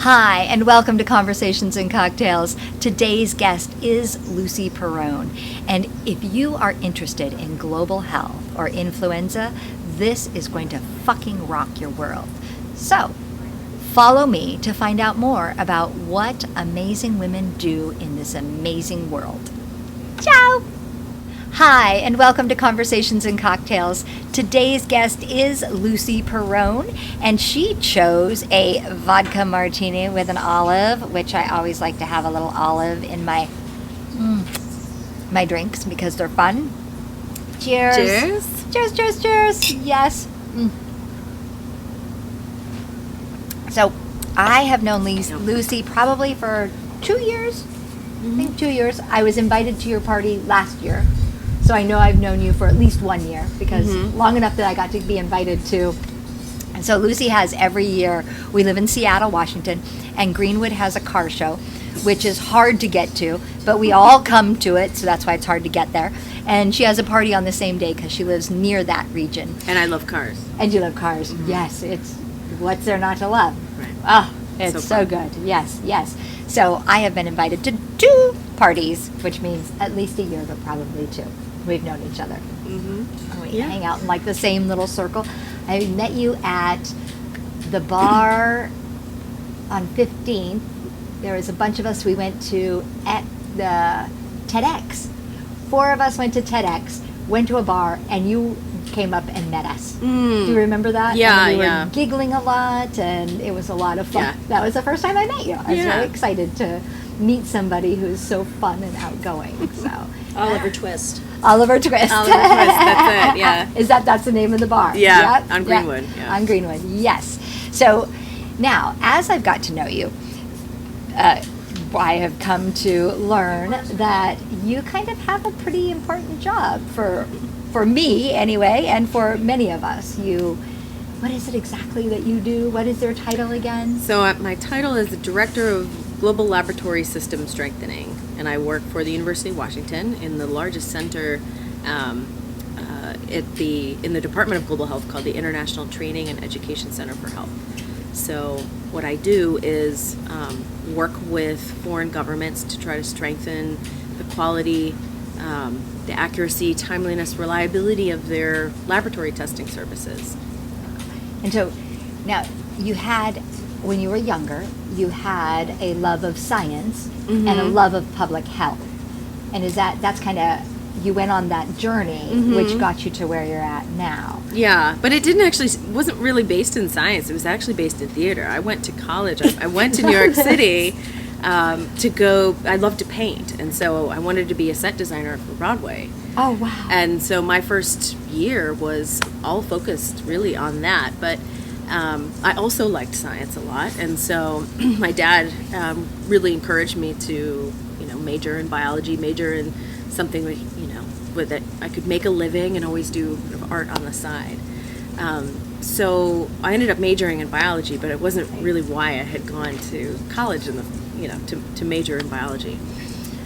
Hi, and welcome to Conversations and Cocktails. Today's guest is Lucy Perrone. And if you are interested in global health or influenza, this is going to fucking rock your world. So, follow me to find out more about what amazing women do in this amazing world. Ciao! Hi, and welcome to Conversations and Cocktails. Today's guest is Lucy Perrone, and she chose a vodka martini with an olive, which I always like to have a little olive in my drinks because they're fun. Cheers. Cheers. Cheers, cheers, cheers. Yes. So, I have known Lucy probably for 2 years. I think 2 years. I was invited to your party last year. So I know I've known you for at least 1 year because long enough that I got to be invited to. And so Lucy has every year, we live in Seattle, Washington, and Greenwood has a car show, which is hard to get to, but we all come to it, so that's why it's hard to get there. And she has a party on the same day because she lives near that region. And I love cars. And you love cars. Yes, it's what's there not to love? Right. Oh, it's so good. Yes, yes. So I have been invited to 2 parties, which means at least a year, but probably 2. We've known each other. And we hang out in like the same little circle. I met you at the bar on 15th. There was a bunch of us we went to at the TEDx. 4 of us went to TEDx, went to a bar, and you came up and met us. Do you remember that? Yeah, and we were giggling a lot, and it was a lot of fun. Yeah. That was the first time I met you. I was very excited to meet somebody who's so fun and outgoing. So Oliver Twist. Oliver Twist. Oliver Twist, that's it, yeah. That's the name of the bar? Yeah, Yep. on Greenwood. Yeah. Yeah. On Greenwood, yes. So now, as I've got to know you, I have come to learn that you kind of have a pretty important job for me anyway, and for many of us. What is it exactly that you do? What is their title again? So my title is the Director of Global Laboratory System Strengthening, and I work for the University of Washington in the largest center in the Department of Global Health called the International Training and Education Center for Health. So what I do is work with foreign governments to try to strengthen the quality, the accuracy, timeliness, reliability of their laboratory testing services. And so now when you were younger, you had a love of science and a love of public health. And that's kind of, you went on that journey, which got you to where you're at now. Yeah, but it wasn't really based in science. It was actually based in theater. I went to college. I went to New York City I love to paint. And so I wanted to be a set designer for Broadway. Oh, wow. And so my first year was all focused really on that. But I also liked science a lot. And so my dad really encouraged me to, major in biology, major in something with it I could make a living and always do art on the side. So I ended up majoring in biology, but it wasn't really why I had gone to college to major in biology.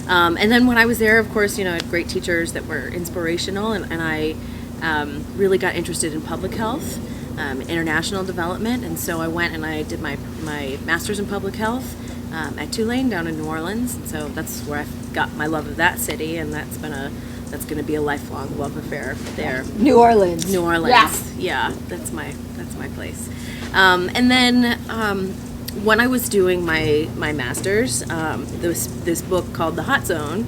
And then when I was there, of course, I had great teachers that were inspirational, and I really got interested in public health, international development, and so I went and I did my master's in public health at Tulane down in New Orleans, and so that's where I got my love of that city, and that's going to be a lifelong love affair there. New Orleans. Yeah, that's my place. And then when I was doing my master's, this book called The Hot Zone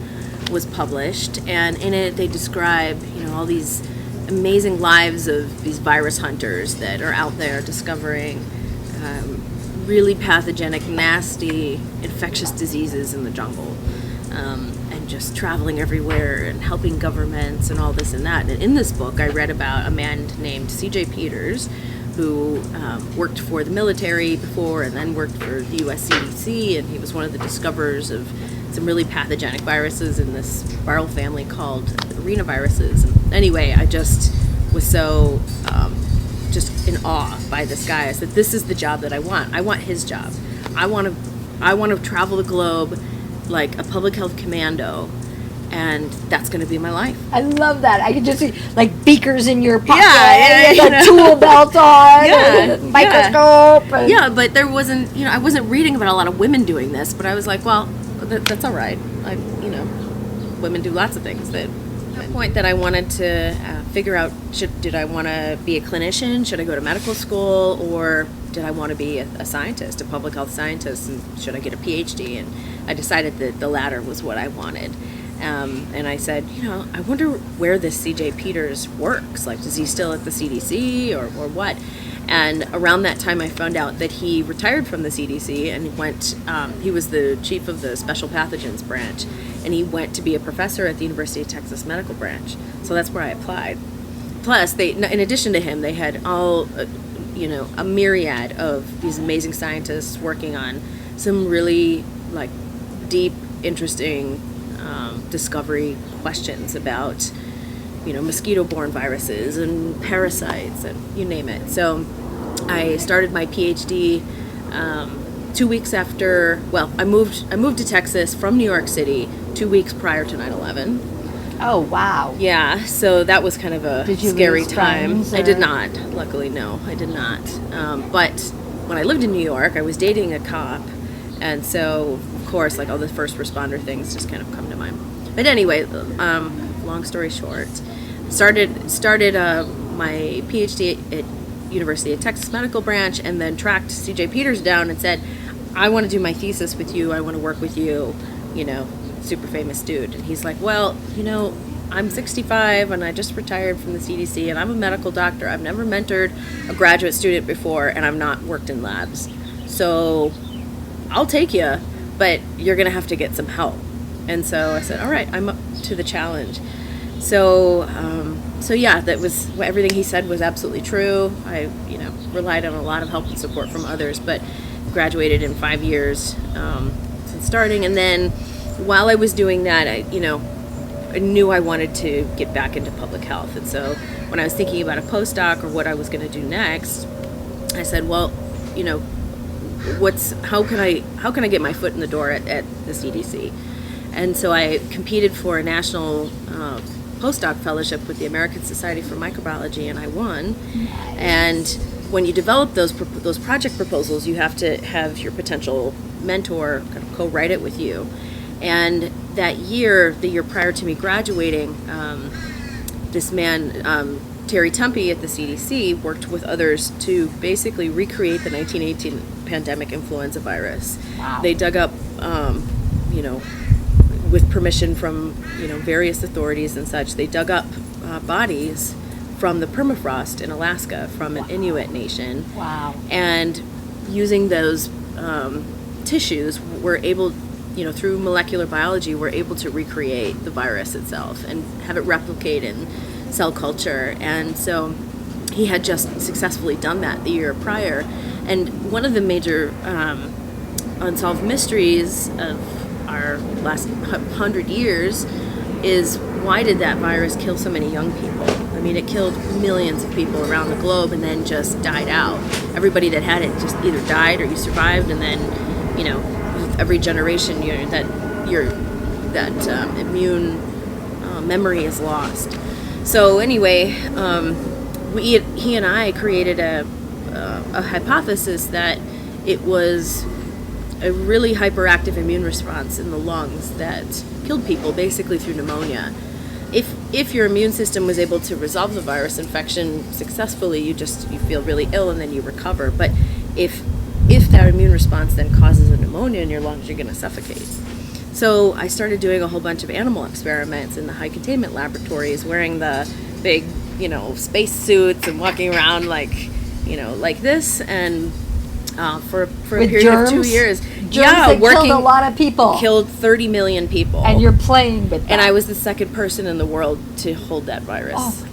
was published, and in it they describe all these amazing lives of these virus hunters that are out there discovering really pathogenic, nasty, infectious diseases in the jungle. And just traveling everywhere and helping governments and all this and that. And in this book, I read about a man named C.J. Peters, who worked for the military before and then worked for the U.S. CDC, and he was one of the discoverers of some really pathogenic viruses in this viral family called arenaviruses. And anyway, I just was so just in awe by this guy. I said, this is the job that I want. I want his job. I want to travel the globe like a public health commando and that's going to be my life. I love that. I can just see like beakers in your pocket, Yeah, and a tool belt on, Yeah, and microscope. And Yeah, but there wasn't, I wasn't reading about a lot of women doing this, but I was like, well, that's all right. Women do lots of things. At the point that I wanted to figure out, did I want to be a clinician? Should I go to medical school? Or did I want to be a scientist, a public health scientist? And should I get a PhD? And I decided that the latter was what I wanted. And I said, I wonder where this C.J. Peters works. Like, is he still at the CDC or what? And around that time, I found out that he retired from the CDC and he was the chief of the special pathogens branch, and he went to be a professor at the University of Texas Medical Branch. So that's where I applied. Plus, in addition to him, they had a myriad of these amazing scientists working on some really like deep, interesting discovery questions about mosquito-borne viruses and parasites and you name it. So I started my PhD 2 weeks after. Well, I moved to Texas from New York City 2 weeks prior to 9/11. oh wow! Yeah, so that was kind of a scary time. Friends, I did not. Luckily, no, I did not. But when I lived in New York, I was dating a cop, and so of course, like all the first responder things just kind of come to mind. But anyway, long story short, started my PhD at University of Texas Medical Branch, and then tracked C.J. Peters down and said, I want to do my thesis with you. I want to work with you. Super famous dude. And he's like, well, I'm 65 and I just retired from the CDC and I'm a medical doctor. I've never mentored a graduate student before and I've not worked in labs. So I'll take you, but you're going to have to get some help. And so I said, all right, I'm up to the challenge. So yeah, that was everything he said was absolutely true. I, relied on a lot of help and support from others, but graduated in 5 years since starting. And then while I was doing that, I knew I wanted to get back into public health. And so when I was thinking about a postdoc or what I was going to do next, I said, well, how can I get my foot in the door at the CDC? And so I competed for a national postdoc fellowship with the American Society for Microbiology, and I won. Nice. And when you develop those project proposals, you have to have your potential mentor kind of co-write it with you. And that year, the year prior to me graduating, this man, Terry Tumpy at the CDC, worked with others to basically recreate the 1918 pandemic influenza virus. Wow. They dug up, with permission from, various authorities and such, they dug up bodies from the permafrost in Alaska from an Inuit nation. Wow. And using those tissues, we're able, through molecular biology, we're able to recreate the virus itself and have it replicate in cell culture. And so he had just successfully done that the year prior. And one of the major unsolved mysteries of our last 100 years is, why did that virus kill so many young people? I mean, it killed millions of people around the globe and then just died out. Everybody that had it just either died or you survived, and then, every generation that immune memory is lost. So anyway, he and I created a hypothesis that it was a really hyperactive immune response in the lungs that killed people basically through pneumonia. If your immune system was able to resolve the virus infection successfully, you feel really ill and then you recover. But if that immune response then causes a pneumonia in your lungs, you're going to suffocate. So I started doing a whole bunch of animal experiments in the high containment laboratories, wearing the big, space suits and walking around like this, and for a period germs? of 2 years. That killed a lot of people. Killed 30 million people. And you're playing with that. And I was the second person in the world to hold that virus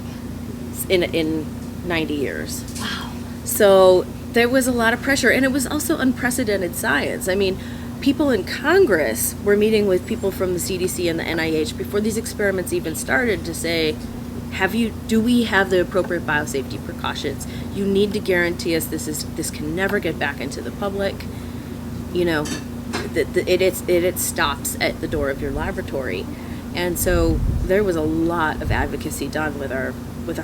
in 90 years. Wow. So there was a lot of pressure, and it was also unprecedented science. I mean, people in Congress were meeting with people from the CDC and the NIH before these experiments even started to say, do we have the appropriate biosafety precautions? You need to guarantee us this can never get back into the public. It stops at the door of your laboratory. And so there was a lot of advocacy done with our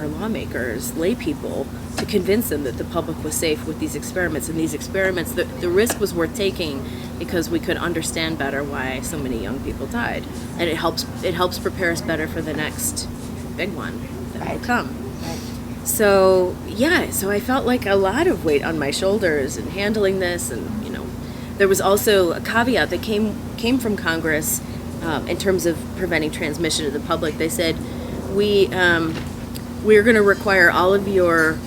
lawmakers, lay people, to convince them that the public was safe with these experiments. And these experiments, the risk was worth taking because we could understand better why so many young people died. And it helps prepare us better for the next big one that will come. Right. So I felt like a lot of weight on my shoulders in handling this. And there was also a caveat that came from Congress in terms of preventing transmission to the public. They said, we're going to require all of your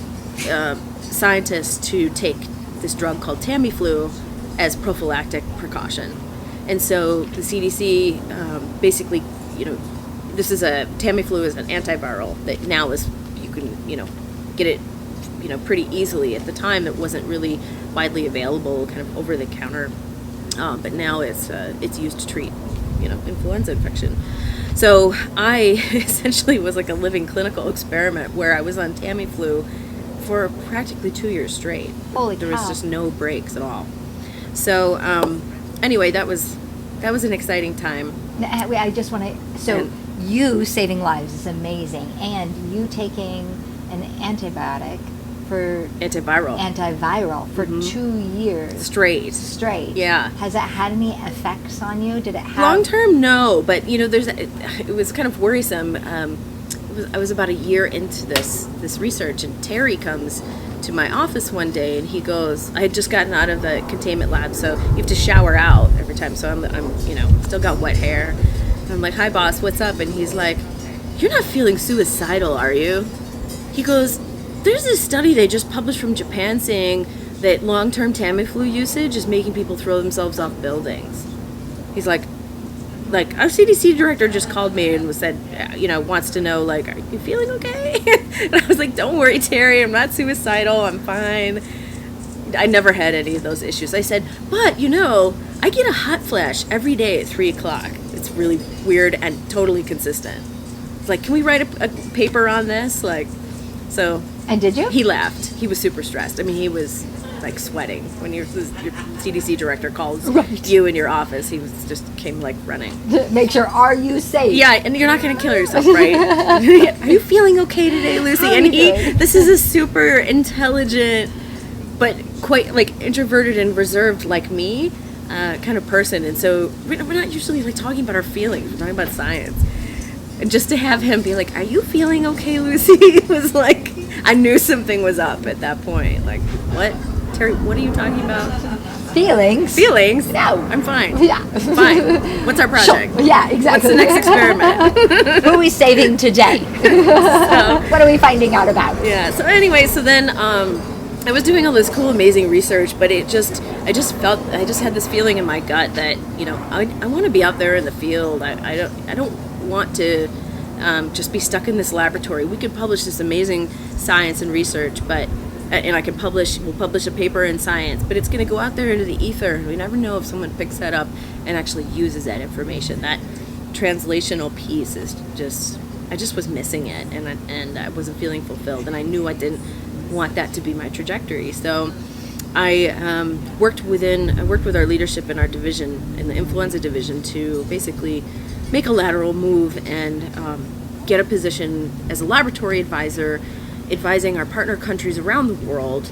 scientists to take this drug called Tamiflu as prophylactic precaution. And so the CDC basically, this is Tamiflu is an antiviral that now you can get it pretty easily. At the time it wasn't really widely available, kind of over the counter, but now it's used to treat influenza infection. So I essentially was like a living clinical experiment where I was on Tamiflu for practically 2 years straight. Holy cow. There was just no breaks at all. So anyway, that was an exciting time. I just want to, you saving lives is amazing, and you taking an antibiotic antiviral for 2 years straight. Yeah. Has that had any effects on you? Did it have long term? No, but it was kind of worrisome. I was about a year into this research, and Terry comes to my office one day, and he goes, I had just gotten out of the containment lab, so you have to shower out every time. So I'm still got wet hair. I'm like, hi boss, what's up? And he's like, you're not feeling suicidal, are you? He goes, there's this study they just published from Japan saying that long-term Tamiflu usage is making people throw themselves off buildings. He's like our CDC director just called me and said, wants to know, like, are you feeling okay? And I was like, don't worry, Terry, I'm not suicidal, I'm fine. I never had any of those issues. I said, but, I get a hot flash every day at 3 o'clock. It's really weird and totally consistent. It's like, can we write a paper on this? So. And did you? He laughed. He was super stressed. I mean, he was like sweating when your CDC director calls you in your office. He just came like running. Make sure, are you safe? Yeah, and you're not going to kill yourself, right? Are you feeling okay today, Lucy? And this is a super intelligent, but quite like introverted and reserved like me kind of person. And so we're not usually like talking about our feelings. We're talking about science. And just to have him be like, are you feeling okay, Lucy? It was like, I knew something was up at that point. Like, what? Terry, what are you talking about? Feelings? No, I'm fine. Yeah. Fine. What's our project? Sure. Yeah, exactly. What's the next experiment? Who are we saving today? What are we finding out about? Yeah, so anyway, then I was doing all this cool, amazing research, but I just had this feeling in my gut that, I want to be out there in the field. I don't want to just be stuck in this laboratory. We could publish this amazing science and research, and we'll publish a paper in Science, but it's going to go out there into the ether. We never know if someone picks that up and actually uses that information. That translational piece is I just was missing it, and I wasn't feeling fulfilled, and I knew I didn't want that to be my trajectory. So I worked with our leadership in our division, in the influenza division, to basically make a lateral move and get a position as a laboratory advisor, advising our partner countries around the world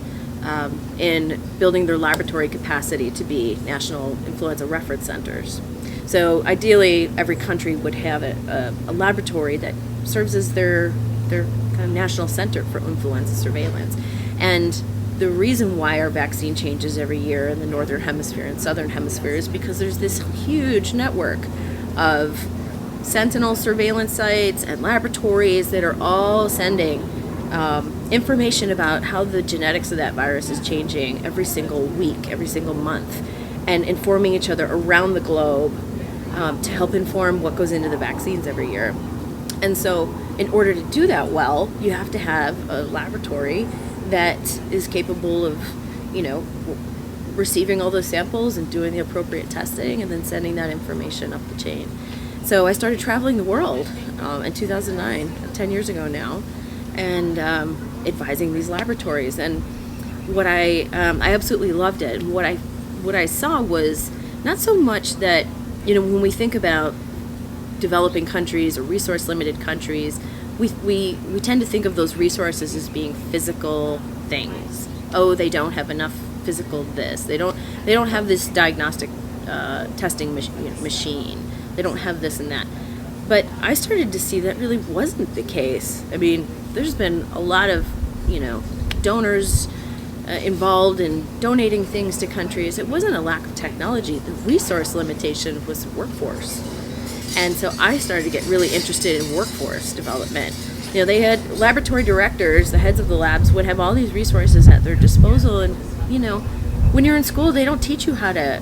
in building their laboratory capacity to be national influenza reference centers. So ideally, every country would have a laboratory that serves as their kind of national center for influenza surveillance. And the reason why our vaccine changes every year in the northern hemisphere and southern hemisphere is because there's this huge network of sentinel surveillance sites and laboratories that are all sending information about how the genetics of that virus is changing every single week, every single month, and informing each other around the globe to help inform what goes into the vaccines every year. And so in order to do that well, you have to have a laboratory that is capable of, receiving all those samples and doing the appropriate testing and then sending that information up the chain. So I started traveling the world in 2009, 10 years ago now, and advising these laboratories. And what I absolutely loved it. And what I saw was not so much that, when we think about developing countries or resource-limited countries, we tend to think of those resources as being physical things. Oh, they don't have enough physical this. They don't have this diagnostic testing machine. They don't have this and that. But I started to see that really wasn't the case. I mean, there's been a lot of, donors involved in donating things to countries. It wasn't a lack of technology. The resource limitation was workforce. And so I started to get really interested in workforce development. They had laboratory directors, the heads of the labs would have all these resources at their disposal. And, when you're in school, they don't teach you how to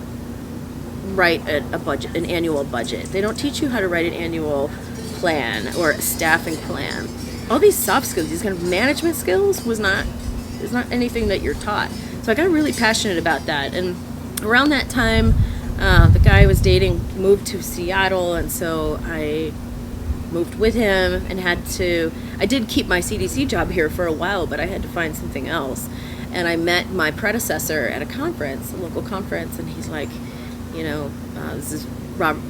write a budget, an annual budget. They don't teach you how to write an annual plan or a staffing plan. All these soft skills, these kind of management skills is not anything that you're taught. So I got really passionate about that. And around that time, the guy I was dating moved to Seattle, and so I moved with him and I did keep my CDC job here for a while, but I had to find something else. And I met my predecessor at a local conference, and he's like, this is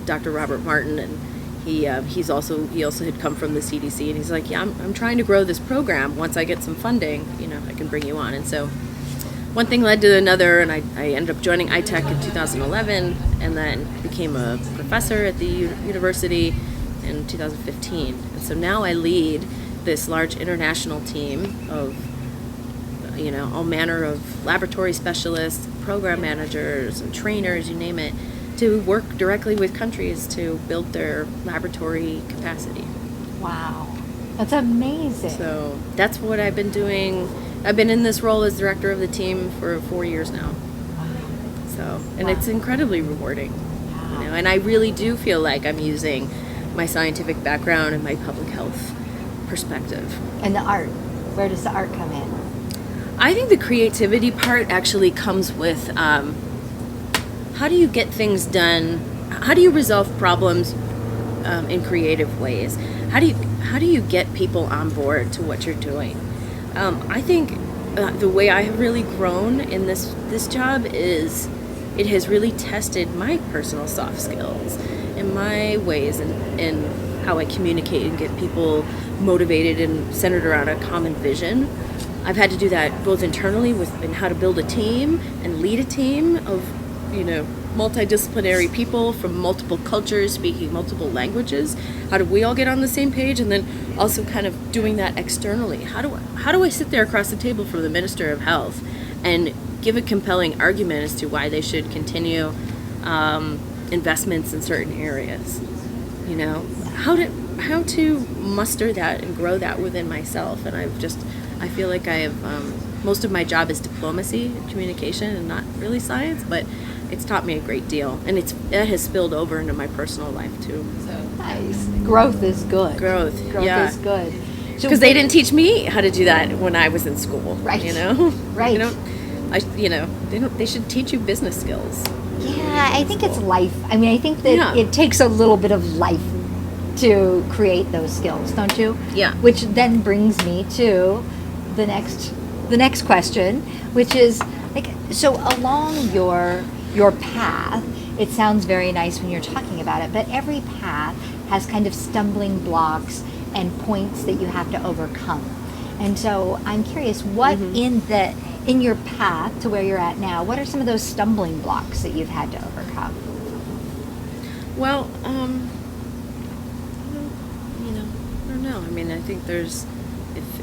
Dr. Robert Martin, and he also had come from the CDC, and he's like, yeah, I'm trying to grow this program. Once I get some funding, I can bring you on. And so one thing led to another, and I ended up joining ITech in 2011, and then became a professor at the university in 2015. And so now I lead this large international team of all manner of laboratory specialists, program managers, and trainers, you name it, to work directly with countries to build their laboratory capacity. Wow. That's amazing. So that's what I've been doing. I've been in this role as director of the team for 4 years now. Wow. So, and it's incredibly rewarding. And I really do feel like I'm using my scientific background and my public health perspective. And the art. Where does the art come in? I think the creativity part actually comes with how do you get things done? How do you resolve problems in creative ways? How do you get people on board to what you're doing? I think the way I have really grown in this job is it has really tested my personal soft skills and my ways in how I communicate and get people motivated and centered around a common vision. I've had to do that both internally in how to build a team and lead a team of, multidisciplinary people from multiple cultures speaking multiple languages. How do we all get on the same page? And then also kind of doing that externally. How do I sit there across the table from the Minister of Health and give a compelling argument as to why they should continue investments in certain areas? How to muster that and grow that within myself. And I feel like I have, most of my job is diplomacy and communication and not really science, but it's taught me a great deal. And it has spilled over into my personal life too. So. Nice. Growth is good. Growth yeah. is good. Because they didn't teach me how to do that when I was in school. Right. Right. They should teach you business skills. Yeah, I think it's life. I mean, I think that it takes a little bit of life to create those skills, don't you? Yeah. Which then brings me to the next question, which is so along your path, it sounds very nice when you're talking about it, but every path has kind of stumbling blocks and points that you have to overcome. And so I'm curious, what in your path to where you're at now, what are some of those stumbling blocks that you've had to overcome? Well, I don't know. I mean, I think there's,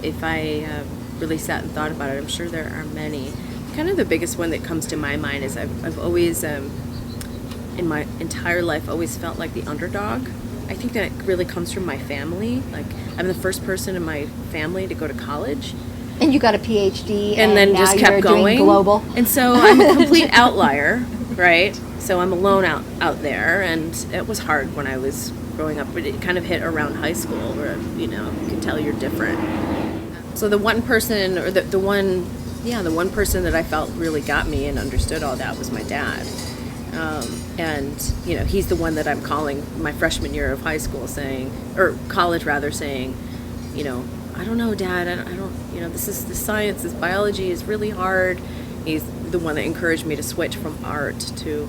if I really sat and thought about it, I'm sure there are many. Kind of the biggest one that comes to my mind is I've always, in my entire life, always felt like the underdog. I think that really comes from my family. Like, I'm the first person in my family to go to college. And you got a PhD, and then just kept going. Doing global. And so I'm a complete outlier, right? So I'm alone out there, and it was hard when I was growing up, but it kind of hit around high school where, you can tell you're different. So the one person, or the one person that I felt really got me and understood all that was my dad. And, he's the one that I'm calling my freshman year of high school or college rather, saying, I don't know, Dad, I don't, this science, this biology is really hard. He's the one that encouraged me to switch from art to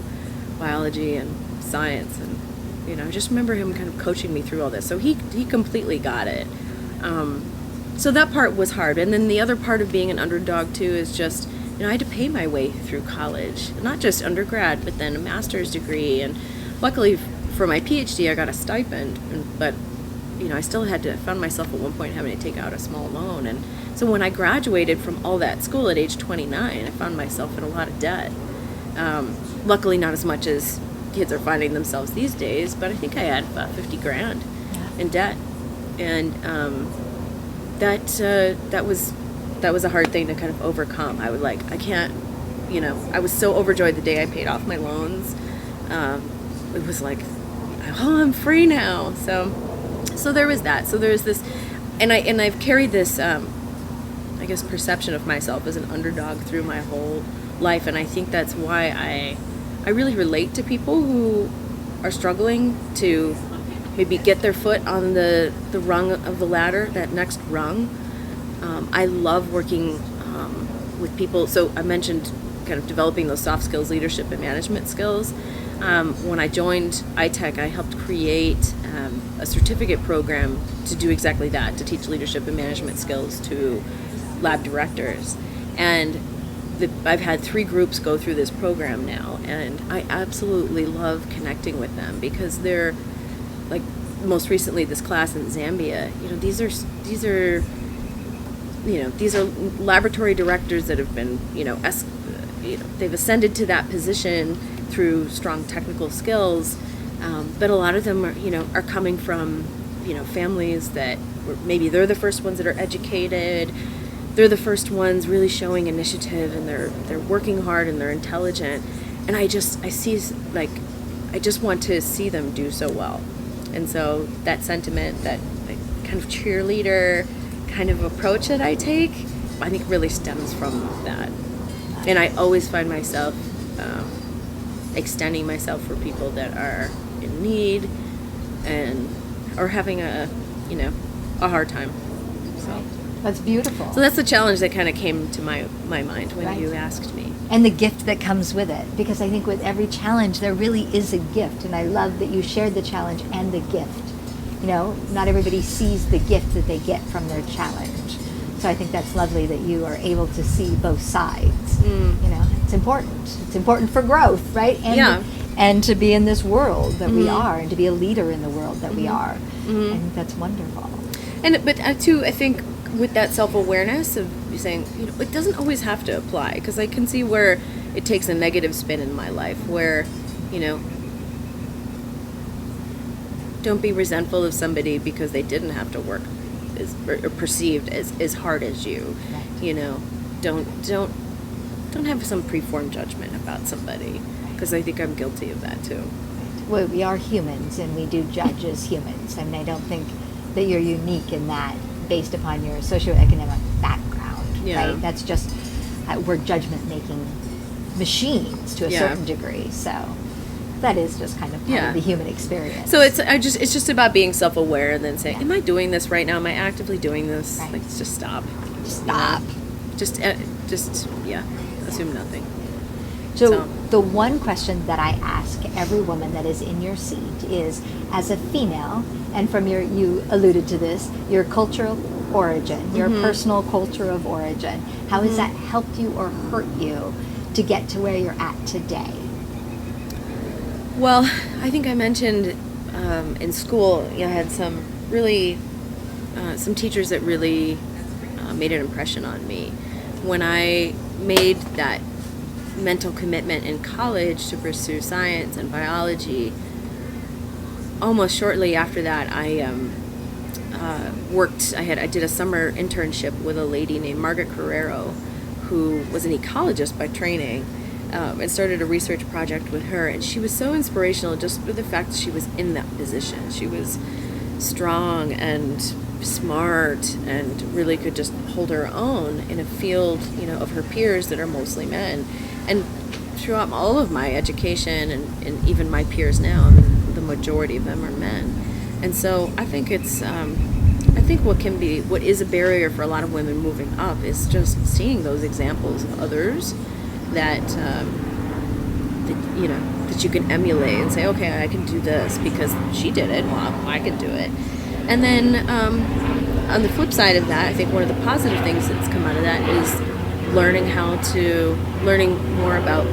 biology and science. And I just remember him kind of coaching me through all this. So he completely got it. So that part was hard. And then the other part of being an underdog too is just, I had to pay my way through college, not just undergrad, but then a master's degree. And luckily for my PhD, I got a stipend, but I still found myself at one point having to take out a small loan. And so when I graduated from all that school at age 29, I found myself in a lot of debt. Luckily not as much as kids are finding themselves these days, but I think I had about 50 grand in debt. And that was a hard thing to kind of overcome. I was so overjoyed the day I paid off my loans. It was like, oh, I'm free now. So there was that. So there's this, and I've carried this, I guess, perception of myself as an underdog through my whole life, and I think that's why I really relate to people who are struggling to maybe get their foot on the rung of the ladder, that next rung. I love working with people. So I mentioned kind of developing those soft skills, leadership and management skills. When I joined iTech, I helped create a certificate program to do exactly that, to teach leadership and management skills to lab directors. And I've had 3 groups go through this program now, and I absolutely love connecting with them because they're, like, most recently this class in Zambia, these are laboratory directors that have been, they've ascended to that position through strong technical skills, but a lot of them are coming from, families that maybe they're the first ones that are educated. They're the first ones really showing initiative, and they're working hard and they're intelligent. And I just want to see them do so well. And so that sentiment, that kind of cheerleader kind of approach that I take, I think really stems from that. And I always find myself extending myself for people that are in need and are having a hard time. So. That's beautiful. So that's the challenge that kind of came to my mind when you asked me. And the gift that comes with it. Because I think with every challenge, there really is a gift. And I love that you shared the challenge and the gift. Not everybody sees the gift that they get from their challenge. So I think that's lovely that you are able to see both sides. It's important. It's important for growth, right? And to be in this world that we are, and to be a leader in the world that we are. I think that's wonderful. But too, I think, with that self-awareness of saying, it doesn't always have to apply, because I can see where it takes a negative spin in my life, where, don't be resentful of somebody because they didn't have to work or perceived as hard as you. Right. Don't have some preformed judgment about somebody, because I think I'm guilty of that too. Well, we are humans, and we do judge as humans. I mean, I don't think that you're unique in that, based upon your socioeconomic background, right? That's just, we're judgment-making machines to a certain degree, so that is just kind of part of the human experience. So it's just about being self-aware and then saying, am I doing this right now? Am I actively doing this? Right. Like, just stop. Stop. Just assume nothing. So the one question that I ask every woman that is in your seat is, as a female, and from you alluded to this, your cultural origin, your personal culture of origin, how has that helped you or hurt you to get to where you're at today? Well, I think I mentioned in school, I had some teachers that really made an impression on me. When I made that mental commitment in college to pursue science and biology, almost shortly after that, I did a summer internship with a lady named Margaret Carrero, who was an ecologist by training, and started a research project with her. And she was so inspirational just for the fact that she was in that position. She was strong and smart and really could just hold her own in a field, of her peers that are mostly men. And throughout all of my education and even my peers now, the majority of them are men. And so I think what is a barrier for a lot of women moving up is just seeing those examples of others that that you can emulate and say, okay, I can do this because she did it. Well, I can do it. And then on the flip side of that, I think one of the positive things that's come out of that is learning more about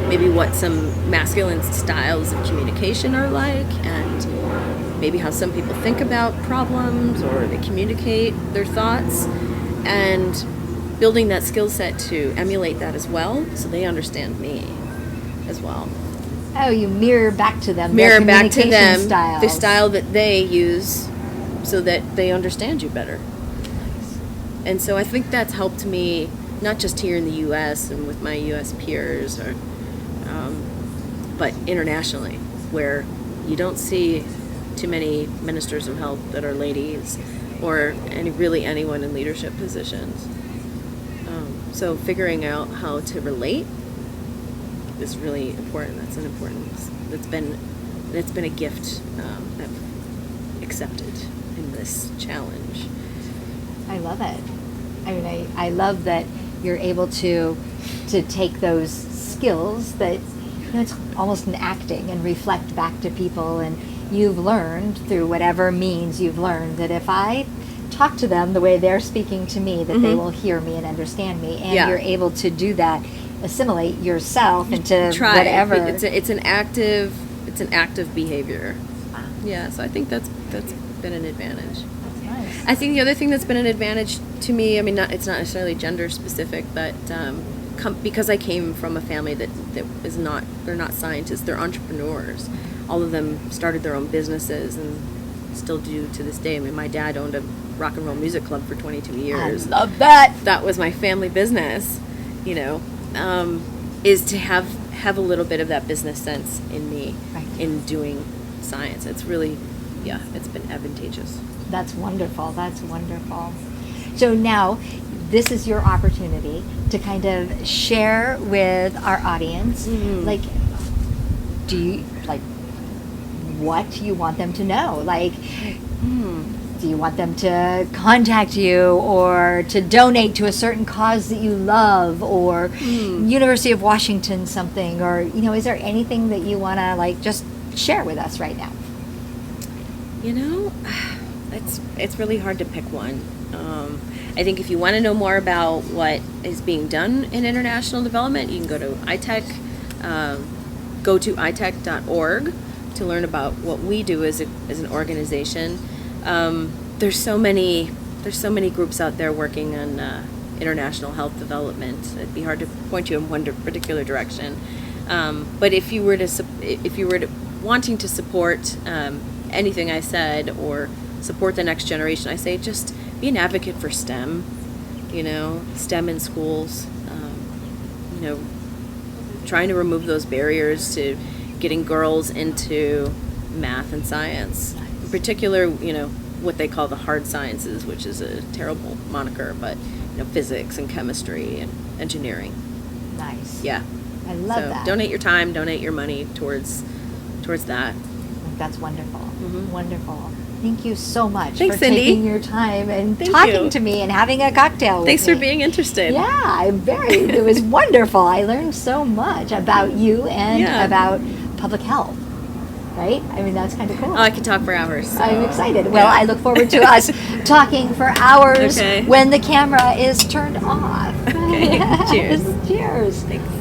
maybe what some masculine styles of communication are like, and maybe how some people think about problems or they communicate their thoughts, and building that skill set to emulate that as well, so they understand me as well. Oh, you mirror back to them Mirror their back to communication them styles. the style that they use so that they understand you better. And so I think that's helped me, not just here in the U.S. and with my U.S. peers, but internationally, where you don't see too many ministers of health that are ladies, or anyone in leadership positions. So figuring out how to relate is really important. That's been a gift I've accepted in this challenge. I love it. I mean, I love that you're able to take those skills that, it's almost an acting, and reflect back to people, and you've learned through whatever means you've learned that if I talk to them the way they're speaking to me, that they will hear me and understand me, and you're able to do that, assimilate yourself into whatever. It's an active behavior. Wow. Yeah, so I think that's been an advantage. That's nice. I think the other thing that's been an advantage to me, I mean, it's not necessarily gender specific, but because I came from a family that is not, they're not scientists, they're entrepreneurs. All of them started their own businesses and still do to this day. I mean, my dad owned a rock and roll music club for 22 years. I love that. That was my family business, is to have a little bit of that business sense in me, Right. in doing science. It's really, it's been advantageous. That's wonderful. That's wonderful. So now, this is your opportunity to kind of share with our audience, like, what you want them to know? Like, do you want them to contact you or to donate to a certain cause that you love, or University of Washington something, or, is there anything that you want to, just share with us right now? It's really hard to pick one. I think if you want to know more about what is being done in international development, you can go to ITEC, go to itech.org to learn about what we do as an organization. There's so many groups out there working on international health development. It'd be hard to point you in one particular direction. But if you were wanting to support anything I said, or support the next generation, I say just be an advocate for STEM. STEM in schools. Trying to remove those barriers to getting girls into math and science. In particular, what they call the hard sciences, which is a terrible moniker, but physics and chemistry and engineering. Nice. Yeah. I love that. Donate your time, donate your money towards that. That's wonderful. Wonderful. Thank you so much Thanks, for Cindy. taking your time and Thank talking you. to me and having a cocktail with Thanks me. for being interested. Yeah, it was wonderful. I learned so much about you and about public health. Right? I mean, that's kind of cool. Oh, I could talk for hours. So. I'm excited. Well, I look forward to us talking for hours when the camera is turned off. Okay. Cheers. Cheers. Thanks.